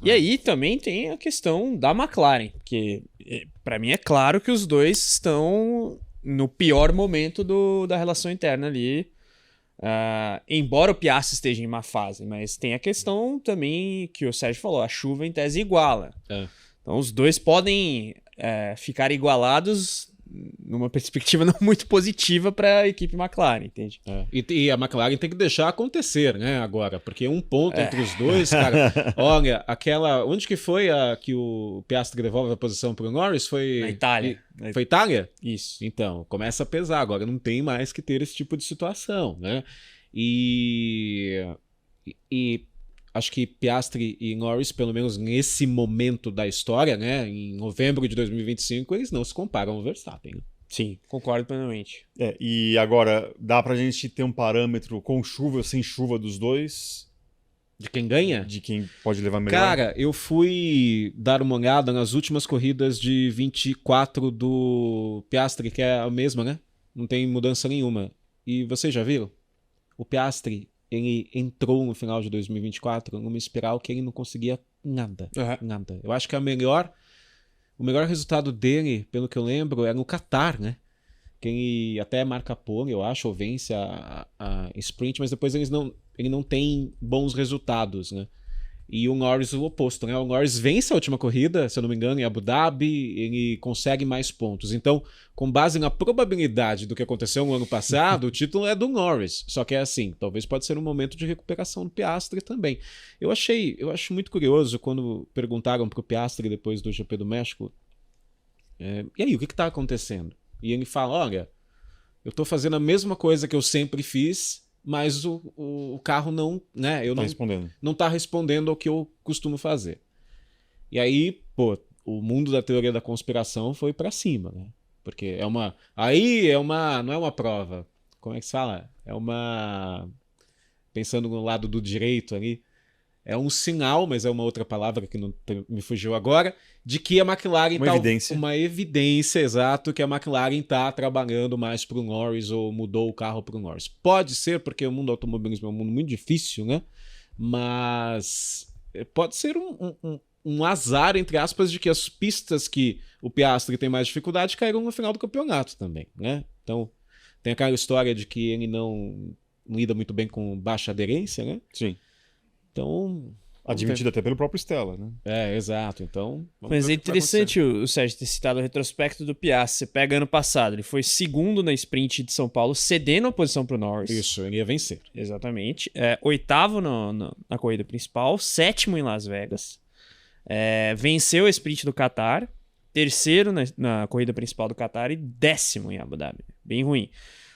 E aí também tem a questão da McLaren, porque para mim é claro que os dois estão no pior momento da relação interna ali. Embora o Piastri esteja em má fase, mas tem a questão também que o Sérgio falou, a chuva em tese iguala. Então os dois podem ficar igualados numa perspectiva não muito positiva para a equipe McLaren, entende? E a McLaren tem que deixar acontecer, né, agora, porque um ponto entre os dois, cara, olha, onde que foi que o Piastri devolve a posição pro Norris? Foi na Itália. Foi Itália? Isso. Então, começa a pesar, agora não tem mais que ter esse tipo de situação, né? E acho que Piastri e Norris, pelo menos nesse momento da história, né, em novembro de 2025, eles não se comparam ao Verstappen. Né? Sim, concordo plenamente. E agora, dá pra gente ter um parâmetro com chuva ou sem chuva dos dois? De quem ganha? De quem pode levar melhor? Cara, eu fui dar uma olhada nas últimas corridas de 24 do Piastri, que é a mesma, né? Não tem mudança nenhuma. E vocês já viram? O Piastri, ele entrou no final de 2024 numa espiral que ele não conseguia nada. Nada. Eu acho que o melhor resultado dele, pelo que eu lembro, é no Qatar, né? Que ele até marca pole, eu acho, ou vence a sprint, mas depois ele não tem bons resultados, né? E o Norris o oposto, né? O Norris vence a última corrida, se eu não me engano, em Abu Dhabi, ele consegue mais pontos. Então, com base na probabilidade do que aconteceu no ano passado, o título é do Norris. Só que é assim, talvez pode ser um momento de recuperação do Piastri também. Eu acho muito curioso quando perguntaram pro Piastri depois do GP do México, e aí, o que está acontecendo? E ele fala, olha, eu tô fazendo a mesma coisa que eu sempre fiz, mas o carro não, né? Não tá respondendo ao que eu costumo fazer. E aí, o mundo da teoria da conspiração foi pra cima, né? Porque não é uma prova. Como é que se fala? Pensando no lado do direito ali, é um sinal, mas é uma outra palavra que não me fugiu agora, de que a McLaren uma evidência, exato, que a McLaren está trabalhando mais para o Norris ou mudou o carro para o Norris. Pode ser, porque o mundo do automobilismo é um mundo muito difícil, né? Mas pode ser um azar, entre aspas, de que as pistas que o Piastri tem mais dificuldade caíram no final do campeonato também, né? Então, tem aquela história de que ele não lida muito bem com baixa aderência, né? Sim. Então... Admitido até pelo próprio Stella, né? Exato. Então... Mas é interessante o Sérgio ter citado o retrospecto do Piastri. Você pega ano passado, ele foi segundo na sprint de São Paulo, cedendo a posição pro Norris. Isso, ele ia vencer. Exatamente. Oitavo na corrida principal, sétimo em Las Vegas. Venceu a sprint do Qatar, terceiro na corrida principal do Qatar e 10º em Abu Dhabi. Bem ruim.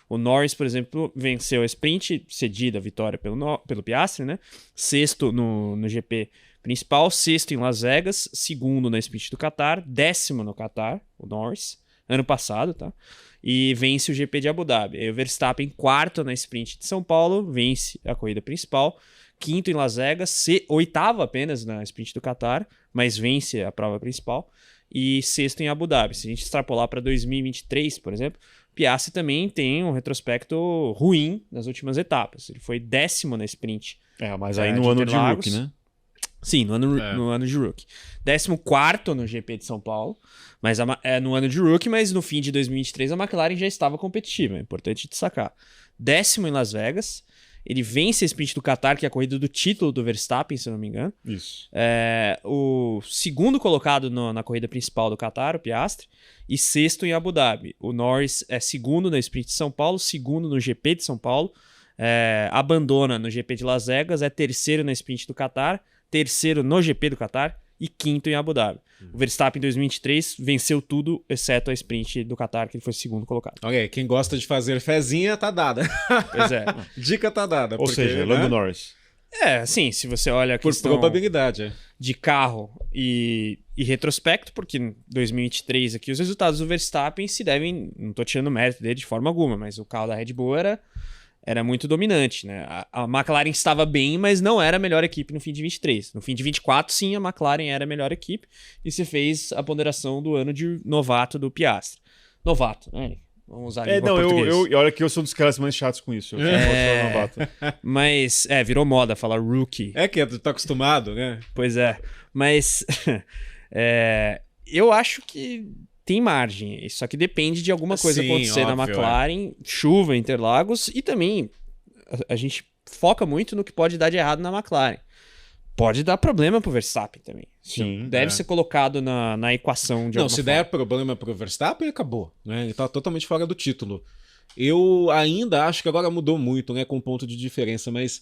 O Norris, por exemplo, venceu a sprint, cedida a vitória pelo Piastri, né? Sexto no GP principal, sexto em Las Vegas, segundo na sprint do Qatar, 10º no Qatar, o Norris, ano passado, tá? E vence o GP de Abu Dhabi. Aí o Verstappen, quarto na sprint de São Paulo, vence a corrida principal, quinto em Las Vegas, oitavo apenas na sprint do Qatar, mas vence a prova principal, e sexto em Abu Dhabi. Se a gente extrapolar para 2023, por exemplo, Piastri também tem um retrospecto ruim nas últimas etapas. Ele foi 10º na sprint. Mas aí no ano de Rookie, né? Sim, no ano de Rookie. 14º no GP de São Paulo, mas no ano de Rookie, mas no fim de 2023 a McLaren já estava competitiva, é importante destacar. 10º em Las Vegas, ele vence a sprint do Qatar, que é a corrida do título do Verstappen, se eu não me engano. Isso. O segundo colocado na corrida principal do Qatar, o Piastri, e sexto em Abu Dhabi. O Norris é segundo na sprint de São Paulo, segundo no GP de São Paulo, abandona no GP de Las Vegas, é terceiro na sprint do Qatar, terceiro no GP do Qatar e quinto em Abu Dhabi. O Verstappen em 2023 venceu tudo, exceto a sprint do Qatar, que ele foi segundo colocado. Ok, quem gosta de fazer fezinha, tá dada. Pois é. Dica tá dada. Ou seja, Lando Norris. Sim, se você olha a por questão probabilidade, de carro e retrospecto, porque em 2023 aqui os resultados do Verstappen se devem, não tô tirando mérito dele de forma alguma, mas o carro da Red Bull era muito dominante, né? A McLaren estava bem, mas não era a melhor equipe no fim de 23. No fim de 24, sim, a McLaren era a melhor equipe e se fez a ponderação do ano de novato do Piastri. Novato, né? Vamos usar a língua Não, portuguesa. e olha que eu sou um dos caras mais chatos com isso. Eu sou novato. Mas, virou moda falar rookie. É que tu tá acostumado, né? Pois é. Mas, eu acho que tem margem. Só que depende de alguma coisa Sim, acontecer na óbvio, McLaren, chuva, Interlagos, e também a gente foca muito no que pode dar de errado na McLaren. Pode dar problema pro Verstappen também. Sim, Deve ser colocado na equação de Não, alguma se forma. der problema pro Verstappen, acabou, né? Ele tá totalmente fora do título. Eu ainda acho que agora mudou muito, né, com ponto de diferença, mas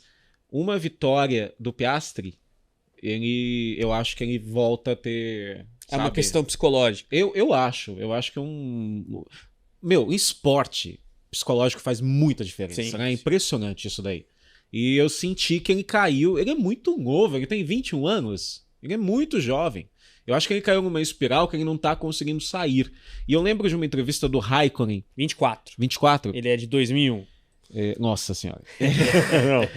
uma vitória do Piastri, eu acho que ele volta a ter, É uma sabe? questão psicológica. Eu acho que é Meu, em esporte, psicológico faz muita diferença, Sim, né? É sim. impressionante isso daí. E eu senti que ele caiu, ele é muito novo, ele tem 21 anos, ele é muito jovem. Eu acho que ele caiu numa espiral que ele não tá conseguindo sair. E eu lembro de uma entrevista do Raikkonen, 24. 24, Ele é de 2001. nossa senhora. Não.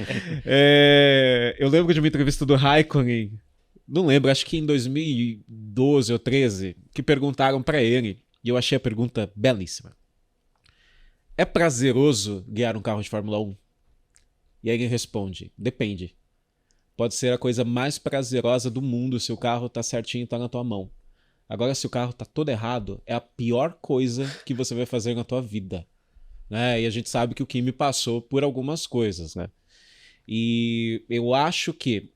Eu lembro de uma entrevista do Raikkonen, não lembro, acho que em 2012 ou 13, que perguntaram pra ele, e eu achei a pergunta belíssima. É prazeroso guiar um carro de Fórmula 1? E aí ele responde, depende. Pode ser a coisa mais prazerosa do mundo se o carro tá certinho e tá na tua mão. Agora, se o carro tá todo errado, é a pior coisa que você vai fazer na tua vida. Né? E a gente sabe que o Kimi passou por algumas coisas, né? E eu acho que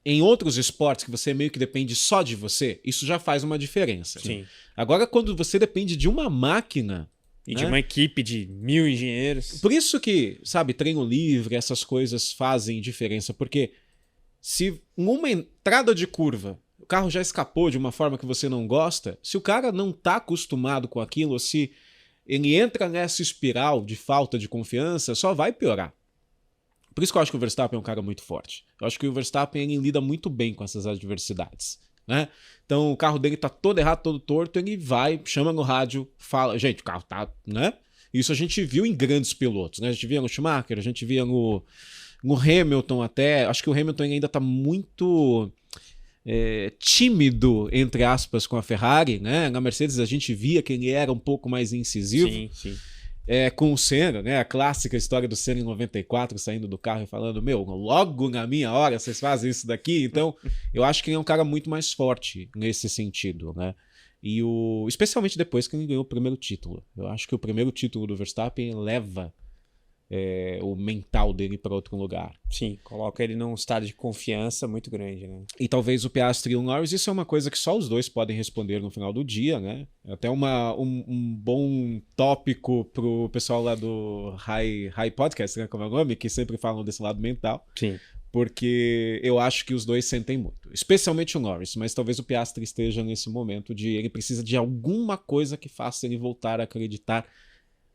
em outros esportes que você meio que depende só de você, isso já faz uma diferença. Sim. Agora, quando você depende de uma máquina... E de uma equipe de 1000 engenheiros. Por isso que, sabe, treino livre, essas coisas fazem diferença, porque se numa entrada de curva o carro já escapou de uma forma que você não gosta, se o cara não tá acostumado com aquilo, ou se ele entra nessa espiral de falta de confiança, só vai piorar. Por isso que eu acho que o Verstappen é um cara muito forte. Eu acho que o Verstappen ele lida muito bem com essas adversidades. Né? Então o carro dele tá todo errado, todo torto, ele vai, chama no rádio, fala, gente, o carro tá, né? Isso a gente viu em grandes pilotos, né? A gente via no Schumacher, a gente via no Hamilton até, acho que o Hamilton ainda tá muito tímido, entre aspas, com a Ferrari, né? Na Mercedes a gente via que ele era um pouco mais incisivo. Sim, sim. Com o Senna, né? A clássica história do Senna em 94, saindo do carro e falando, meu, logo na minha hora vocês fazem isso daqui. Então, eu acho que ele é um cara muito mais forte nesse sentido, né? E especialmente depois que ele ganhou o primeiro título. Eu acho que o primeiro título do Verstappen leva o mental dele para outro lugar. Sim, coloca ele num estado de confiança muito grande, né? E talvez o Piastri e o Norris, isso é uma coisa que só os dois podem responder no final do dia, né? Até um bom tópico pro pessoal lá do High Podcast, né? Como é o nome? Que sempre falam desse lado mental. Sim. Porque eu acho que os dois sentem muito. Especialmente o Norris, mas talvez o Piastri esteja nesse momento de ele precisa de alguma coisa que faça ele voltar a acreditar.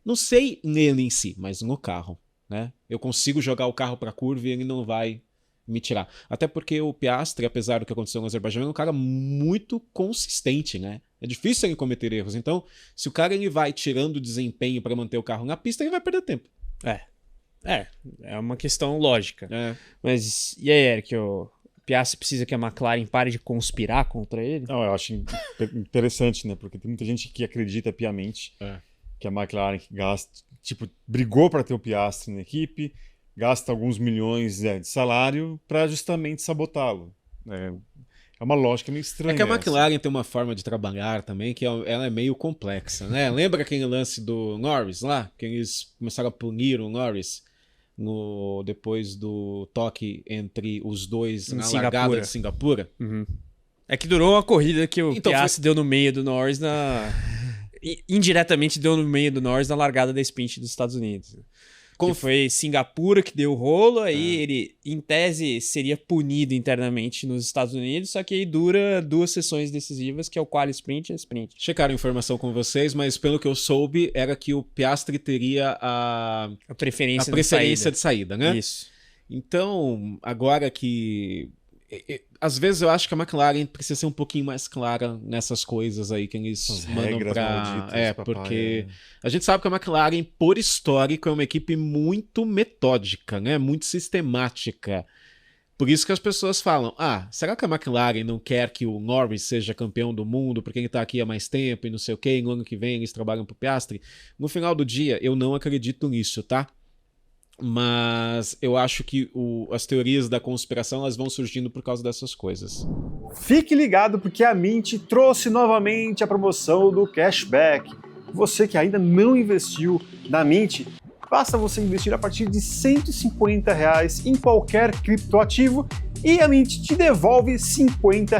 Não sei nele em si, mas no carro, né? Eu consigo jogar o carro para a curva e ele não vai me tirar. Até porque o Piastri, apesar do que aconteceu no Azerbaijão, é um cara muito consistente, né? É difícil ele cometer erros. Então, se o cara ele vai tirando desempenho para manter o carro na pista, ele vai perder tempo. É uma questão lógica. É. Mas, e aí, Eric, o Piastri precisa que a McLaren pare de conspirar contra ele? Não, eu acho interessante, né? Porque tem muita gente que acredita piamente que a McLaren brigou para ter o Piastri na equipe, gasta alguns milhões de salário para justamente sabotá-lo. É uma lógica meio estranha. É que a McLaren tem uma forma de trabalhar também que ela é meio complexa, né? Lembra aquele lance do Norris lá? Que eles começaram a punir o Norris depois do toque entre os dois na largada de Singapura? Uhum. É que durou uma corrida que o Então, Piastri deu no meio do Norris indiretamente deu no meio do Norris na largada da sprint dos Estados Unidos. Que foi Singapura que deu o rolo, aí ele, em tese, seria punido internamente nos Estados Unidos, só que aí dura 2 sessões decisivas, que é o quali sprint e a sprint. Checaram a informação com vocês, mas pelo que eu soube, era que o Piastri teria a preferência de saída, né? Isso. Então, agora que... Às vezes eu acho que a McLaren precisa ser um pouquinho mais clara nessas coisas aí que eles mandam pra... porque a gente sabe que a McLaren, por histórico, é uma equipe muito metódica, né? Muito sistemática. Por isso que as pessoas falam, será que a McLaren não quer que o Norris seja campeão do mundo porque ele tá aqui há mais tempo e não sei o quê, e no ano que vem eles trabalham pro Piastri? No final do dia, eu não acredito nisso, tá? Mas eu acho que as teorias da conspiração elas vão surgindo por causa dessas coisas. Fique ligado porque a Mint trouxe novamente a promoção do cashback. Você que ainda não investiu na Mint, basta você investir a partir de R$ 150 em qualquer criptoativo e a Mint te devolve R$ 50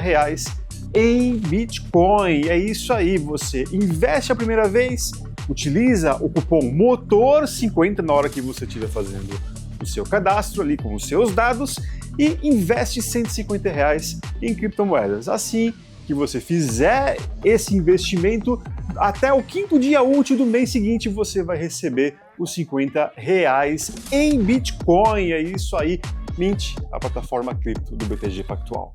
em Bitcoin. É isso aí, você investe a primeira vez, utiliza o cupom MOTOR50 na hora que você estiver fazendo o seu cadastro ali com os seus dados e investe R$ 150 em criptomoedas. Assim que você fizer esse investimento, até o 5º dia útil do mês seguinte você vai receber os R$ 50 em Bitcoin. É isso aí, Mint, a plataforma cripto do BTG Pactual.